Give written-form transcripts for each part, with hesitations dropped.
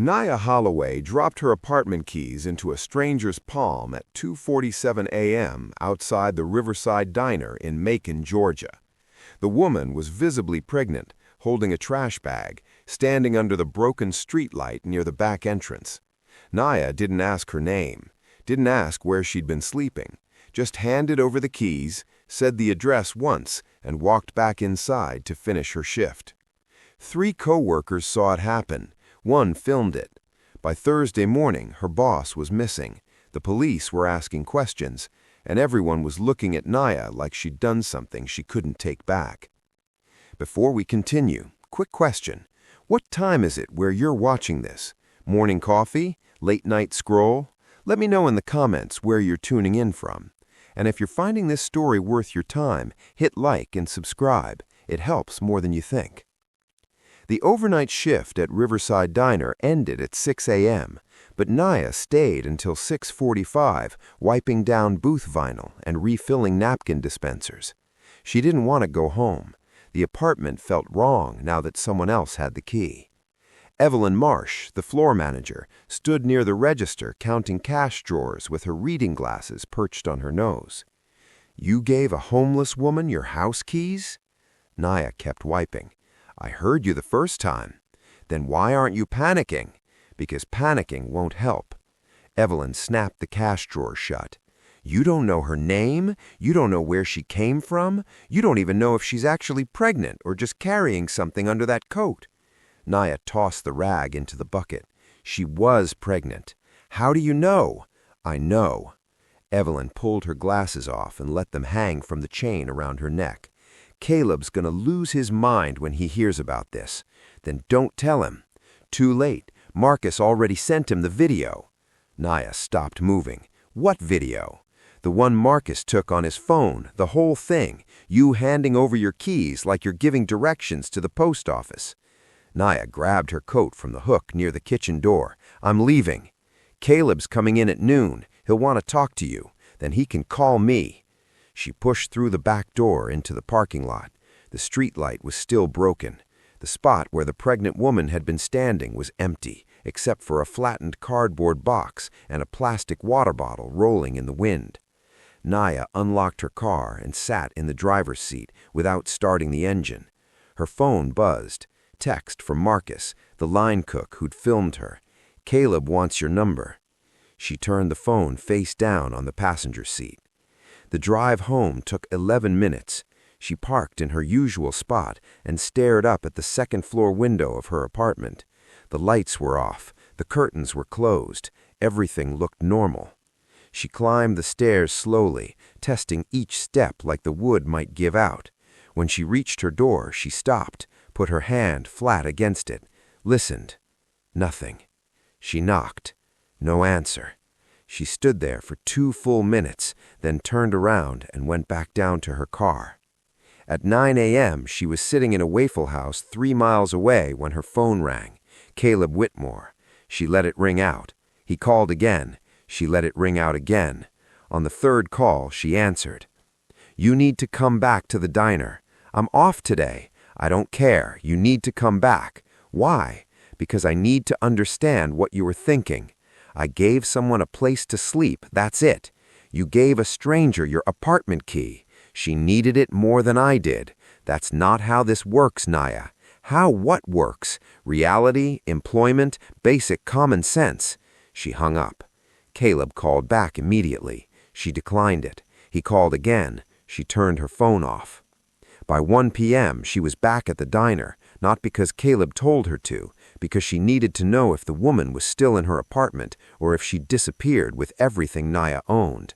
Nia Holloway dropped her apartment keys into a stranger's palm at 2:47 a.m. outside the Riverside Diner in Macon, Georgia. The woman was visibly pregnant, holding a trash bag, standing under the broken streetlight near the back entrance. Nia didn't ask her name, didn't ask where she'd been sleeping, just handed over the keys, said the address once, and walked back inside to finish her shift. 3 co-workers saw it happen. One filmed it. By Thursday morning, her boss was missing. The police were asking questions, and everyone was looking at Nia like she'd done something she couldn't take back. Before we continue, quick question. What time is it where you're watching this? Morning coffee? Late night scroll? Let me know in the comments where you're tuning in from. And if you're finding this story worth your time, hit like and subscribe. It helps more than you think. The overnight shift at Riverside Diner ended at 6 a.m., but Nia stayed until 6:45, wiping down booth vinyl and refilling napkin dispensers. She didn't want to go home. The apartment felt wrong now that someone else had the key. Evelyn Marsh, the floor manager, stood near the register counting cash drawers with her reading glasses perched on her nose. "You gave a homeless woman your house keys?" Nia kept wiping. "I heard you the first time." "Then why aren't you panicking?" "Because panicking won't help." Evelyn snapped the cash drawer shut. "You don't know her name? You don't know where she came from? You don't even know if she's actually pregnant or just carrying something under that coat." Nia tossed the rag into the bucket. "She was pregnant." "How do you know?" "I know." Evelyn pulled her glasses off and let them hang from the chain around her neck. "Caleb's gonna lose his mind when he hears about this." "Then don't tell him." "Too late. Marcus already sent him the video." Nia stopped moving. "What video?" "The one Marcus took on his phone, the whole thing. You handing over your keys like you're giving directions to the post office." Nia grabbed her coat from the hook near the kitchen door. "I'm leaving." "Caleb's coming in at noon. He'll want to talk to you. Then he can call me." She pushed through the back door into the parking lot. The streetlight was still broken. The spot where the pregnant woman had been standing was empty, except for a flattened cardboard box and a plastic water bottle rolling in the wind. Nia unlocked her car and sat in the driver's seat without starting the engine. Her phone buzzed. Text from Marcus, the line cook who'd filmed her. "Caleb wants your number." She turned the phone face down on the passenger seat. The drive home took 11 minutes. She parked in her usual spot and stared up at the second-floor window of her apartment. The lights were off. The curtains were closed. Everything looked normal. She climbed the stairs slowly, testing each step like the wood might give out. When she reached her door, she stopped, put her hand flat against it, listened. Nothing. She knocked. No answer. She stood there for 2 full minutes, then turned around and went back down to her car. At 9 a.m., she was sitting in a Waffle House 3 miles away when her phone rang. Caleb Whitmore. She let it ring out. He called again. She let it ring out again. On the 3rd call, she answered. "You need to come back to the diner. I'm off today. I don't care. You need to come back." "Why?" "Because I need to understand what you were thinking. I gave someone a place to sleep, that's it. You gave a stranger your apartment key. She needed it more than I did. That's not how this works, Nia." "How what works? Reality, employment, basic common sense." She hung up. Caleb called back immediately. She declined it. He called again. She turned her phone off. By 1 p.m., she was back at the diner, not because Caleb told her to, because she needed to know if the woman was still in her apartment or if she'd disappeared with everything Nia owned.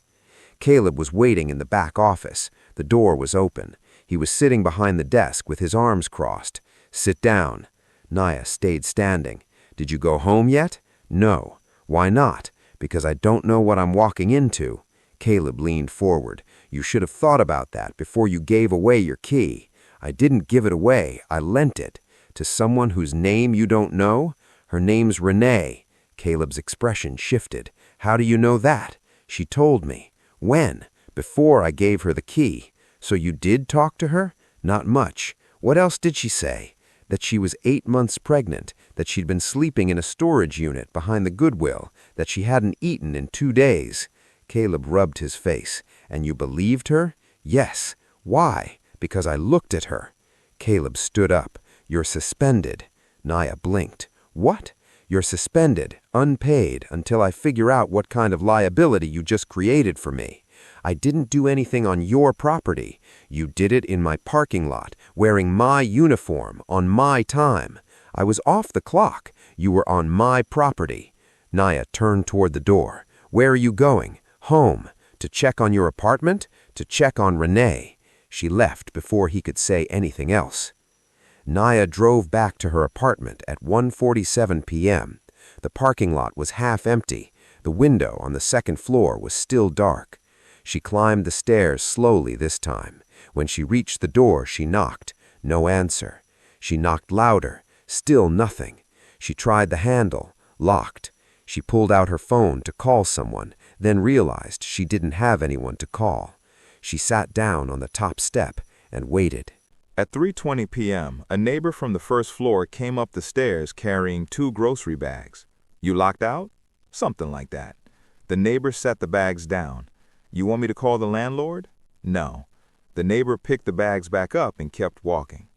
Caleb was waiting in the back office. The door was open. He was sitting behind the desk with his arms crossed. "Sit down." Nia stayed standing. "Did you go home yet?" "No." "Why not?" "Because I don't know what I'm walking into." Caleb leaned forward. "You should have thought about that before you gave away your key." "I didn't give it away. I lent it." "To someone whose name you don't know?" "Her name's Renee." Caleb's expression shifted. "How do you know that?" "She told me." "When?" "Before I gave her the key." "So you did talk to her?" "Not much." "What else did she say?" that she was 8 months pregnant, that she'd been sleeping in a storage unit behind the Goodwill, that she hadn't eaten in 2 days. Caleb rubbed his face. And you believed her? Yes. Why? Because I looked at her. Caleb stood up. You're suspended. Naya blinked. What? You're suspended, unpaid, until I figure out what kind of liability you just created for me. I didn't do anything on your property. You did it in my parking lot, wearing my uniform, on my time. I was off the clock. You were on my property. Naya turned toward the door. Where are you going? Home. To check on your apartment? To check on Renee. She left before he could say anything else. Naya drove back to her apartment at 1:47 p.m. The parking lot was half empty. The window on the second floor was still dark. She climbed the stairs slowly this time. When she reached the door, she knocked. No answer. She knocked louder. Still nothing. She tried the handle. Locked. She pulled out her phone to call someone, then realized she didn't have anyone to call. She sat down on the top step and waited. At 3:20 p.m., a neighbor from the first floor came up the stairs carrying 2 grocery bags. You locked out? Something like that. The neighbor set the bags down. You want me to call the landlord? No. The neighbor picked the bags back up and kept walking.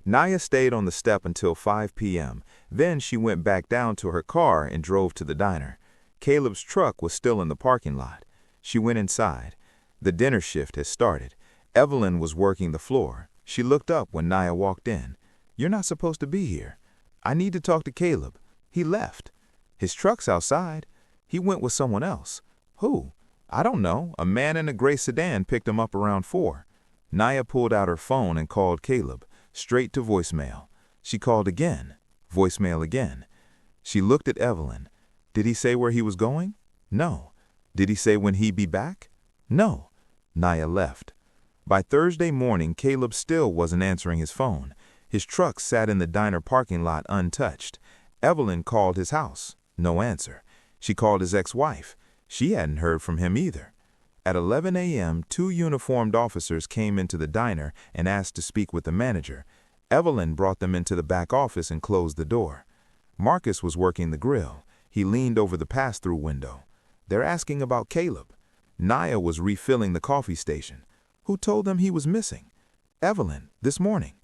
Naya stayed on the step until 5 p.m. Then she went back down to her car and drove to the diner. Caleb's truck was still in the parking lot. She went inside. The dinner shift had started. Evelyn was working the floor. She looked up when Naya walked in. You're not supposed to be here. I need to talk to Caleb. He left. His truck's outside. He went with someone else. Who? I don't know. A man in a gray sedan picked him up around 4. Naya pulled out her phone and called Caleb, straight to voicemail. She called again. Voicemail again. She looked at Evelyn. Did he say where he was going? No. Did he say when he'd be back? No. Naya left. By Thursday morning, Caleb still wasn't answering his phone. His truck sat in the diner parking lot untouched. Evelyn called his house. No answer. She called his ex-wife. She hadn't heard from him either. At 11 a.m., 2 uniformed officers came into the diner and asked to speak with the manager. Evelyn brought them into the back office and closed the door. Marcus was working the grill. He leaned over the pass-through window. They're asking about Caleb. Naya was refilling the coffee station. Who told them he was missing? Evelyn, this morning.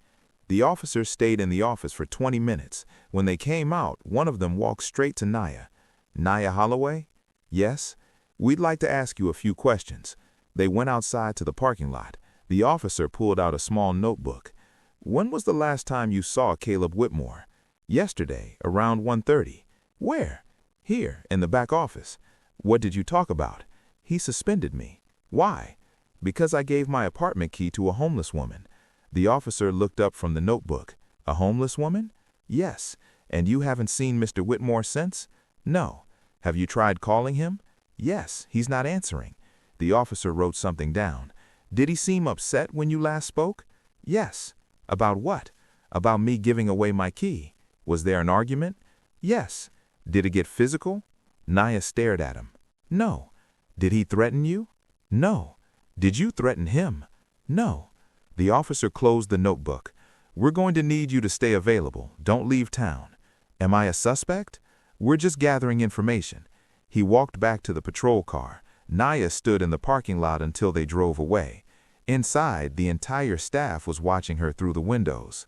The officers stayed in the office for 20 minutes. When they came out, one of them walked straight to Naya. Naya Holloway? Yes. We'd like to ask you a few questions. They went outside to the parking lot. The officer pulled out a small notebook. When was the last time you saw Caleb Whitmore? Yesterday, around 1:30. Where? Here, in the back office. What did you talk about? He suspended me. Why? Because I gave my apartment key to a homeless woman. The officer looked up from the notebook. A homeless woman? Yes. And you haven't seen Mr. Whitmore since? No. Have you tried calling him? Yes, he's not answering. The officer wrote something down. Did he seem upset when you last spoke? Yes. About what? About me giving away my key. Was there an argument? Yes. Did it get physical? Naya stared at him. No. Did he threaten you? No. Did you threaten him? No. The officer closed the notebook. We're going to need you to stay available. Don't leave town. Am I a suspect? We're just gathering information. He walked back to the patrol car. Naya stood in the parking lot until they drove away. Inside, the entire staff was watching her through the windows.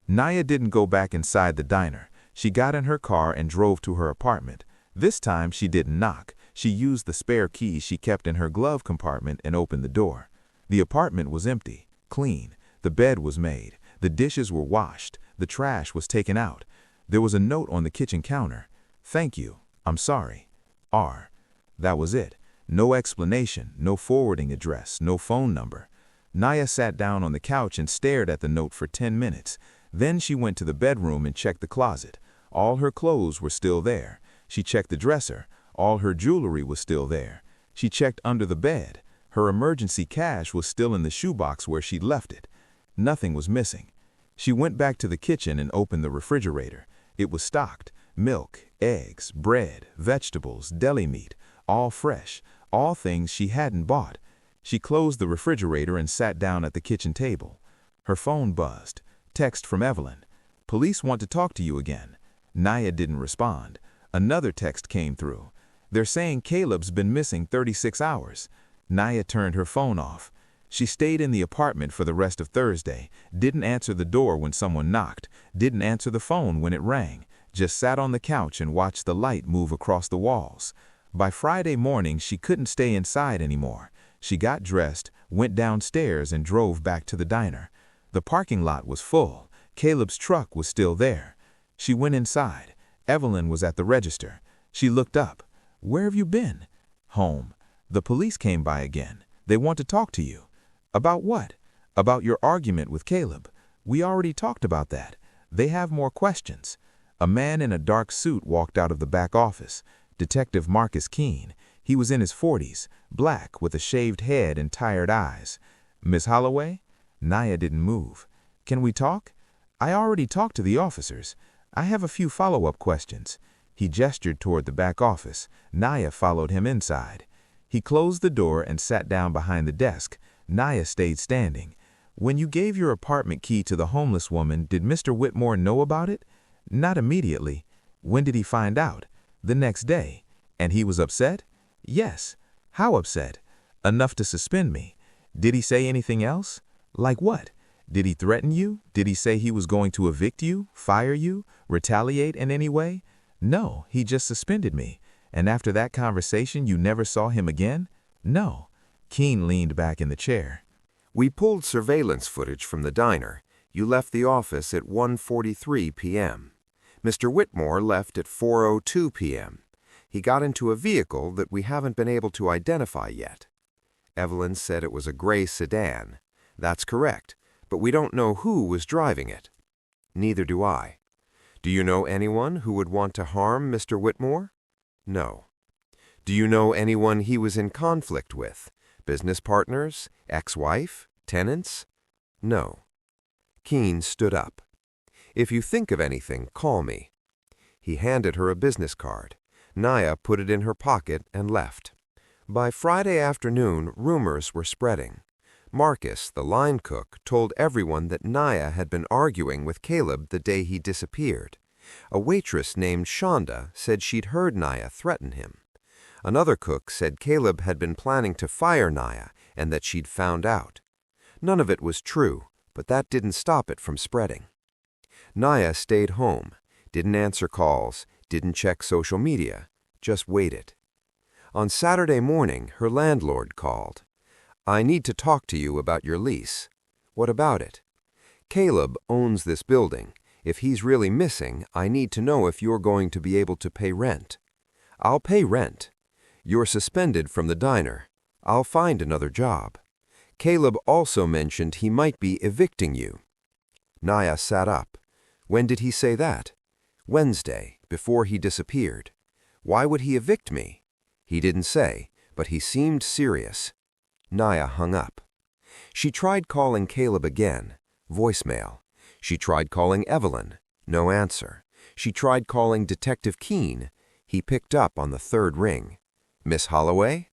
Naya didn't go back inside the diner. She got in her car and drove to her apartment. This time, she didn't knock. She used the spare key she kept in her glove compartment and opened the door. The apartment was empty, clean. The bed was made. The dishes were washed. The trash was taken out. There was a note on the kitchen counter. Thank you. I'm sorry. R. That was it. No explanation, no forwarding address, no phone number. Naya sat down on the couch and stared at the note for 10 minutes. Then she went to the bedroom and checked the closet. All her clothes were still there. She checked the dresser. All her jewelry was still there. She checked under the bed. Her emergency cash was still in the shoebox where she'd left it. Nothing was missing. She went back to the kitchen and opened the refrigerator. It was stocked. Milk, eggs, bread, vegetables, deli meat, all fresh, all things she hadn't bought. She closed the refrigerator and sat down at the kitchen table. Her phone buzzed. Text from Evelyn. "Police want to talk to you again." Naya didn't respond. Another text came through. "They're saying Caleb's been missing 36 hours. Naya turned her phone off. She stayed in the apartment for the rest of Thursday, didn't answer the door when someone knocked, didn't answer the phone when it rang, just sat on the couch and watched the light move across the walls. By Friday morning, she couldn't stay inside anymore. She got dressed, went downstairs, and drove back to the diner. The parking lot was full. Caleb's truck was still there. She went inside. Evelyn was at the register. She looked up. "Where have you been?" "Home. The police came by again. They want to talk to you." "About what?" "About your argument with Caleb. We already talked about that. They have more questions." A man in a dark suit walked out of the back office. Detective Marcus Keene. He was in his 40s, black, with a shaved head and tired eyes. "Miss Holloway?" Naya didn't move. "Can we talk?" "I already talked to the officers. I have a few follow-up questions." He gestured toward the back office. Naya followed him inside. He closed the door and sat down behind the desk. Naya stayed standing. "When you gave your apartment key to the homeless woman, did Mr. Whitmore know about it?" "Not immediately." "When did he find out?" "The next day." "And he was upset?" "Yes." "How upset?" "Enough to suspend me." "Did he say anything else?" "Like what?" "Did he threaten you? Did he say he was going to evict you, fire you, retaliate in any way?" "No, he just suspended me." "And after that conversation, you never saw him again?" "No." Keene leaned back in the chair. We pulled surveillance footage from the diner. You left the office at 1:43 p.m. Mr. Whitmore left at 4:02 p.m. He got into a vehicle that we haven't been able to identify yet. Evelyn said it was a gray sedan. That's correct, but we don't know who was driving it. Neither do I. Do you know anyone who would want to harm Mr. Whitmore? No. Do you know anyone he was in conflict with? Business partners? Ex-wife? Tenants? No. Keene stood up. "If you think of anything, call me." He handed her a business card. Naya put it in her pocket and left. By Friday afternoon, rumors were spreading. Marcus, the line cook, told everyone that Naya had been arguing with Caleb the day he disappeared. A waitress named Shonda said she'd heard Naya threaten him. Another cook said Caleb had been planning to fire Naya and that she'd found out. None of it was true, but that didn't stop it from spreading. Naya stayed home, didn't answer calls, didn't check social media, just waited. On Saturday morning, her landlord called. "I need to talk to you about your lease." "What about it?" "Caleb owns this building. If he's really missing, I need to know if you're going to be able to pay rent." "I'll pay rent." "You're suspended from the diner. I'll find another job." Caleb also mentioned he might be evicting you. Naya sat up. "When did he say that?" "Wednesday, before he disappeared." "Why would he evict me?" "He didn't say, but he seemed serious." Naya hung up. She tried calling Caleb again. Voicemail. She tried calling Evelyn. No answer. She tried calling Detective Keene. He picked up on the third ring. "Miss Holloway?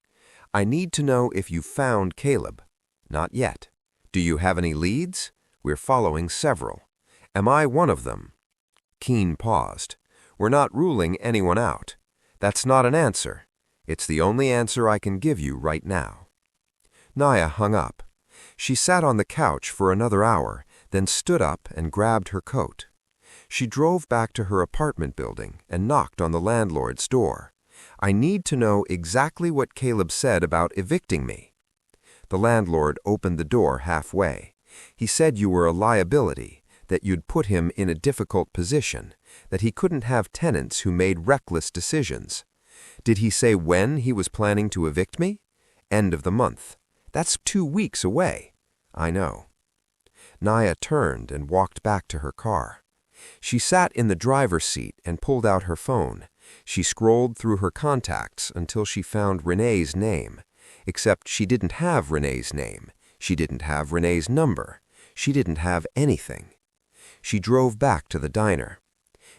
I need to know if you found Caleb." "Not yet." "Do you have any leads?" "We're following several." "Am I one of them?" Keene paused. "We're not ruling anyone out." "That's not an answer." "It's the only answer I can give you right now." Naya hung up. She sat on the couch for another hour, then stood up and grabbed her coat. She drove back to her apartment building and knocked on the landlord's door. "I need to know exactly what Caleb said about evicting me." The landlord opened the door halfway. "He said you were a liability, that you'd put him in a difficult position, that he couldn't have tenants who made reckless decisions." "Did he say when he was planning to evict me?" "End of the month." "That's 2 weeks away." "I know." Naya turned and walked back to her car. She sat in the driver's seat and pulled out her phone. She scrolled through her contacts until she found Renee's name. Except she didn't have Renee's name. She didn't have Renee's number. She didn't have anything. She drove back to the diner.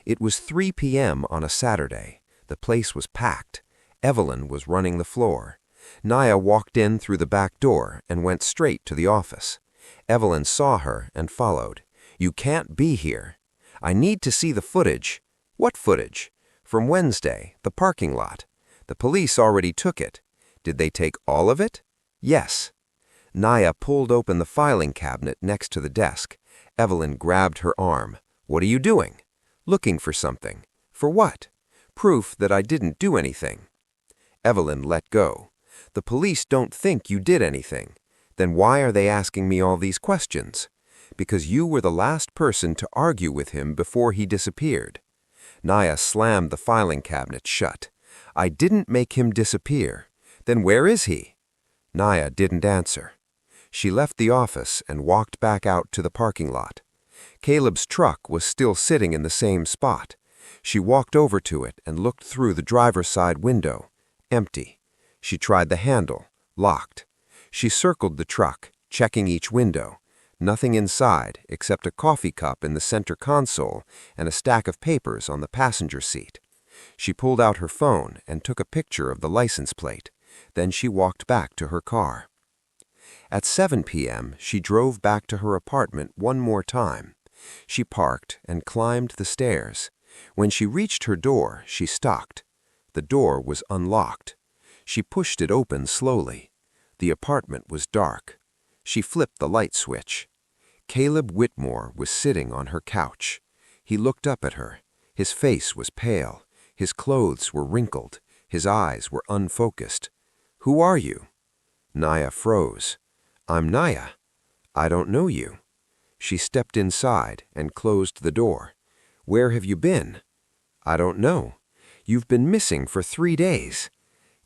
It was 3 p.m. on a Saturday. The place was packed. Evelyn was running the floor. Naya walked in through the back door and went straight to the office. Evelyn saw her and followed. "You can't be here." I need to see the footage. What footage? From Wednesday, the parking lot. The police already took it. Did they take all of it? Yes. Naya pulled open the filing cabinet next to the desk. Evelyn grabbed her arm. What are you doing? Looking for something. For what? Proof that I didn't do anything. Evelyn let go. The police don't think you did anything. Then why are they asking me all these questions? Because you were the last person to argue with him before he disappeared. Naya slammed the filing cabinet shut. I didn't make him disappear. Then where is he? Naya didn't answer. She left the office and walked back out to the parking lot. Caleb's truck was still sitting in the same spot. She walked over to it and looked through the driver's side window. Empty. She tried the handle. Locked. She circled the truck, checking each window. Nothing inside except a coffee cup in the center console and a stack of papers on the passenger seat. She pulled out her phone and took a picture of the license plate. Then she walked back to her car. At 7 p.m., she drove back to her apartment one more time. She parked and climbed the stairs. When she reached her door, she stopped. The door was unlocked. She pushed it open slowly. The apartment was dark. She flipped the light switch. Caleb Whitmore was sitting on her couch. He looked up at her. His face was pale. His clothes were wrinkled. His eyes were unfocused. Who are you? Naya froze. I'm Naya. I don't know you. She stepped inside and closed the door. Where have you been? I don't know. You've been missing for 3 days.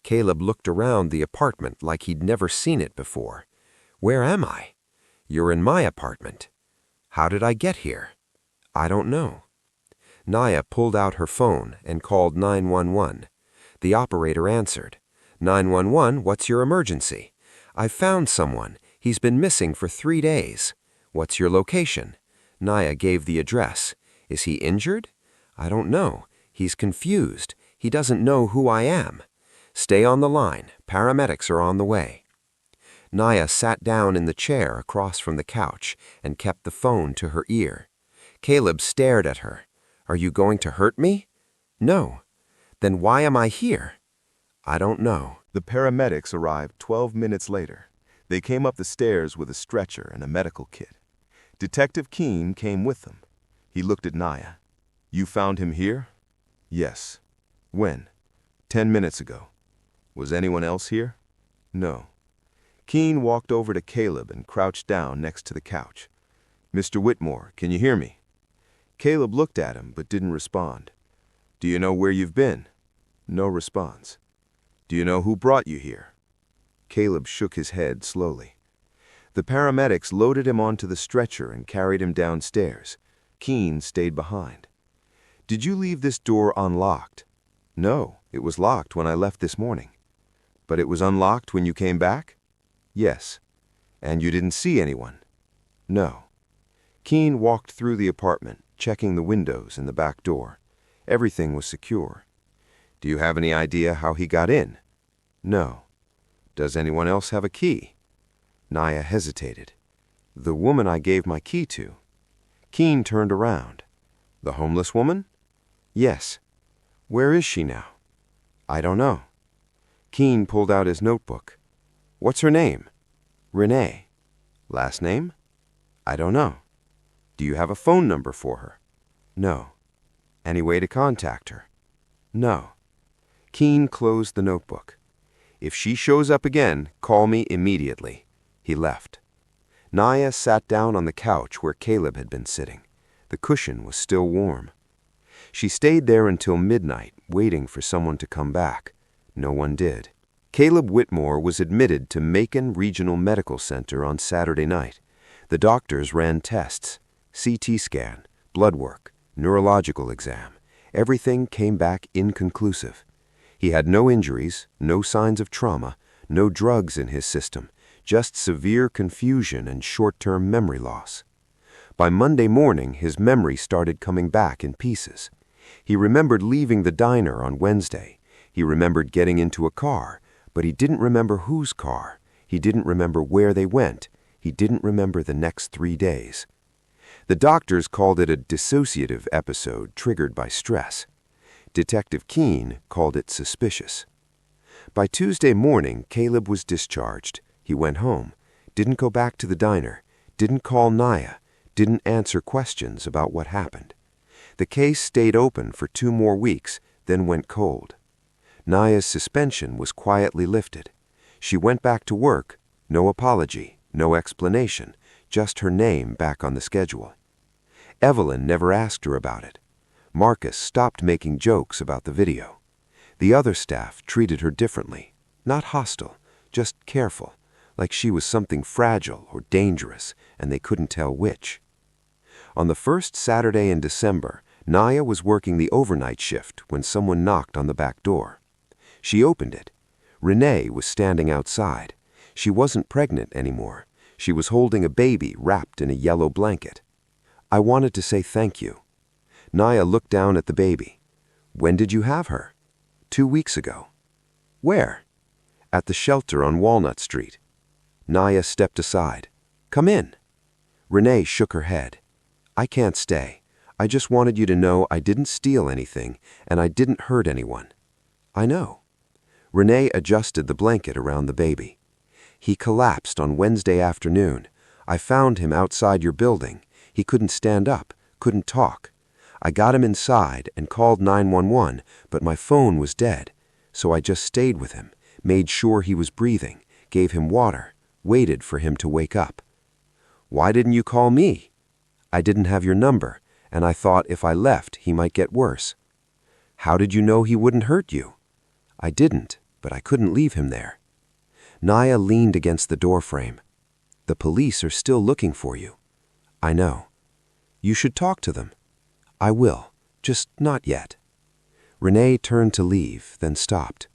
Caleb looked around the apartment like he'd never seen it before. Where am I? You're in my apartment. How did I get here? I don't know. Naya pulled out her phone and called 911. The operator answered. 911, what's your emergency? I've found someone. He's been missing for 3 days. What's your location? Naya gave the address. Is he injured? I don't know. He's confused. He doesn't know who I am. Stay on the line. Paramedics are on the way. Naya sat down in the chair across from the couch and kept the phone to her ear. Caleb stared at her. Are you going to hurt me? No. Then why am I here? I don't know. The paramedics arrived 12 minutes later. They came up the stairs with a stretcher and a medical kit. Detective Keene came with them. He looked at Naya. You found him here? Yes. When? 10 minutes ago. Was anyone else here? No. Keene walked over to Caleb and crouched down next to the couch. Mr. Whitmore, can you hear me? Caleb looked at him but didn't respond. Do you know where you've been? No response. Do you know who brought you here? Caleb shook his head slowly. The paramedics loaded him onto the stretcher and carried him downstairs. Keene stayed behind. Did you leave this door unlocked? No, it was locked when I left this morning. But it was unlocked when you came back? Yes. And you didn't see anyone? No. Keene walked through the apartment, checking the windows and the back door. Everything was secure. Do you have any idea how he got in? No. Does anyone else have a key? Naya hesitated. The woman I gave my key to. Keene turned around. The homeless woman? Yes. Where is she now? I don't know. Keene pulled out his notebook. What's her name? Renee. Last name? I don't know. Do you have a phone number for her? No. Any way to contact her? No. Keene closed the notebook. If she shows up again, call me immediately. He left. Naya sat down on the couch where Caleb had been sitting. The cushion was still warm. She stayed there until midnight, waiting for someone to come back. No one did. Caleb Whitmore was admitted to Macon Regional Medical Center on Saturday night. The doctors ran tests, CT scan, blood work, neurological exam. Everything came back inconclusive. He had no injuries, no signs of trauma, no drugs in his system, just severe confusion and short-term memory loss. By Monday morning, his memory started coming back in pieces. He remembered leaving the diner on Wednesday. He remembered getting into a car, but he didn't remember whose car. He didn't remember where they went. He didn't remember the next 3 days. The doctors called it a dissociative episode triggered by stress. Detective Keene called it suspicious. By Tuesday morning, Caleb was discharged. He went home, didn't go back to the diner, didn't call Naya, didn't answer questions about what happened. The case stayed open for 2 more weeks, then went cold. Naya's suspension was quietly lifted. She went back to work, no apology, no explanation, just her name back on the schedule. Evelyn never asked her about it. Marcus stopped making jokes about the video. The other staff treated her differently, not hostile, just careful, like she was something fragile or dangerous, and they couldn't tell which. On the first Saturday in December, Naya was working the overnight shift when someone knocked on the back door. She opened it. Renee was standing outside. She wasn't pregnant anymore. She was holding a baby wrapped in a yellow blanket. I wanted to say thank you. Naya looked down at the baby. When did you have her? 2 weeks ago. Where? At the shelter on Walnut Street. Naya stepped aside. Come in. Renee shook her head. I can't stay. I just wanted you to know I didn't steal anything, and I didn't hurt anyone. I know. Renee adjusted the blanket around the baby. He collapsed on Wednesday afternoon. I found him outside your building. He couldn't stand up, couldn't talk. I got him inside and called 911, but my phone was dead. So I just stayed with him, made sure he was breathing, gave him water, waited for him to wake up. Why didn't you call me? I didn't have your number, and I thought if I left, he might get worse. How did you know he wouldn't hurt you? I didn't, but I couldn't leave him there. Naya leaned against the doorframe. The police are still looking for you. I know. You should talk to them. I will, just not yet. Renee turned to leave, then stopped.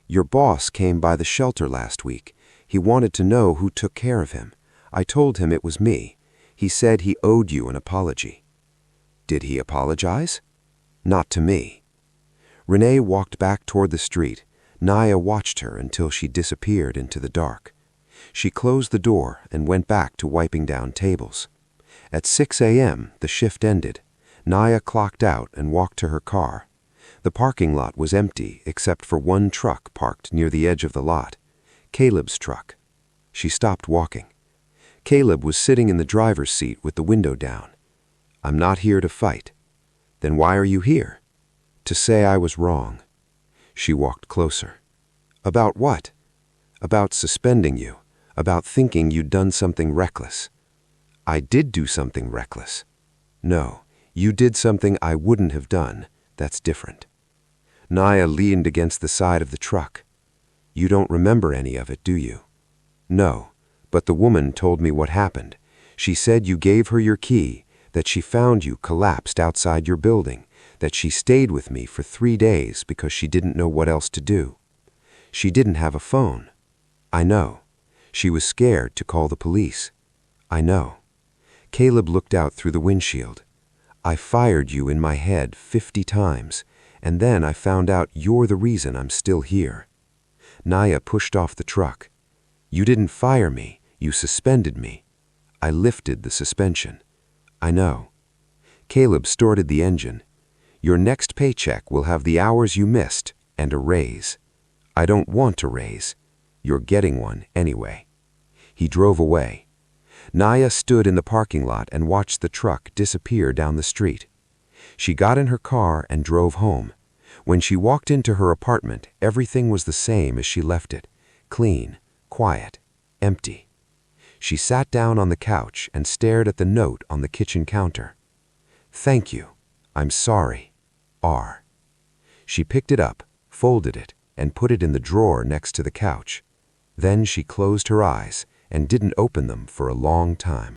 Your boss came by the shelter last week. He wanted to know who took care of him. I told him it was me. He said he owed you an apology. Did he apologize? Not to me. Renee walked back toward the street. Naya watched her until she disappeared into the dark. She closed the door and went back to wiping down tables. At 6 a.m., the shift ended. Naya clocked out and walked to her car. The parking lot was empty except for one truck parked near the edge of the lot. Caleb's truck. She stopped walking. Caleb was sitting in the driver's seat with the window down. I'm not here to fight. Then why are you here? To say I was wrong. She walked closer. About what? About suspending you. About thinking you'd done something reckless. I did do something reckless. No, you did something I wouldn't have done. That's different. Naya leaned against the side of the truck. You don't remember any of it, do you? No, but the woman told me what happened. She said you gave her your key, that she found you collapsed outside your building, that she stayed with me for 3 days because she didn't know what else to do. She didn't have a phone. I know. She was scared to call the police. I know. Caleb looked out through the windshield. I fired you in my head 50 times, and then I found out you're the reason I'm still here. Naya pushed off the truck. You didn't fire me, you suspended me. I lifted the suspension. I know. Caleb started the engine. Your next paycheck will have the hours you missed and a raise. I don't want a raise. You're getting one anyway. He drove away. Naya stood in the parking lot and watched the truck disappear down the street. She got in her car and drove home. When she walked into her apartment, everything was the same as she left it. Clean, quiet, empty. She sat down on the couch and stared at the note on the kitchen counter. Thank you. I'm sorry. R. She picked it up, folded it, and put it in the drawer next to the couch. Then she closed her eyes and didn't open them for a long time.